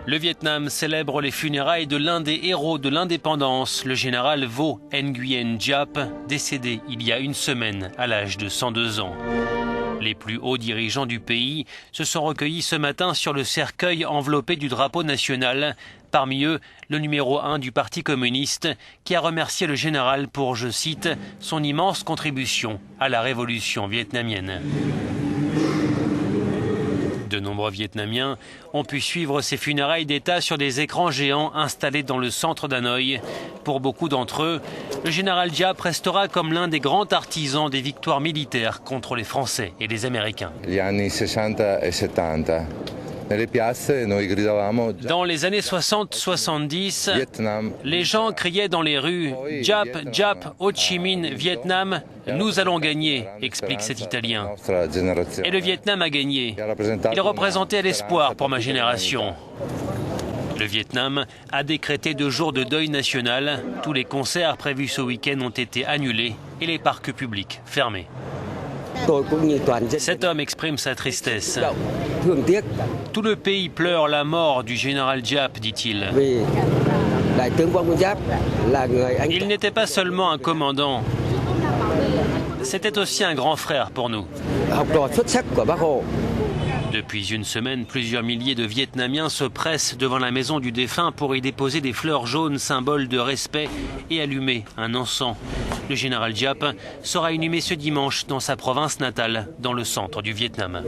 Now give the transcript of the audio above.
Le Vietnam célèbre les funérailles de l'un des héros de l'indépendance, le général Vo Nguyen Giap, décédé il y a une semaine à l'âge de 102 ans. Les plus hauts dirigeants du pays se sont recueillis ce matin sur le cercueil enveloppé du drapeau national. Parmi eux, le numéro 1 du Parti communiste qui a remercié le général pour, je cite, son immense contribution à la révolution vietnamienne. De nombreux Vietnamiens ont pu suivre ces funérailles d'État sur des écrans géants installés dans le centre d'Hanoï. Pour beaucoup d'entre eux, le général Giap restera comme l'un des grands artisans des victoires militaires contre les Français et les Américains. Gli anni 60 e 70. Dans les années 60-70, les gens criaient dans les rues « Giap, Giap, Ho Chi Minh, Vietnam, nous allons gagner », explique cet Italien. Et le Vietnam a gagné. Il représentait l'espoir pour ma génération. Le Vietnam a décrété 2 jours de deuil national. Tous les concerts prévus ce week-end ont été annulés et les parcs publics fermés. Cet homme exprime sa tristesse. Tout le pays pleure la mort du général Giap, dit-il. Il n'était pas seulement un commandant, c'était aussi un grand frère pour nous. Depuis une semaine, plusieurs milliers de Vietnamiens se pressent devant la maison du défunt pour y déposer des fleurs jaunes, symbole de respect, et allumer un encens. Le général Giap sera inhumé ce dimanche dans sa province natale, dans le centre du Vietnam.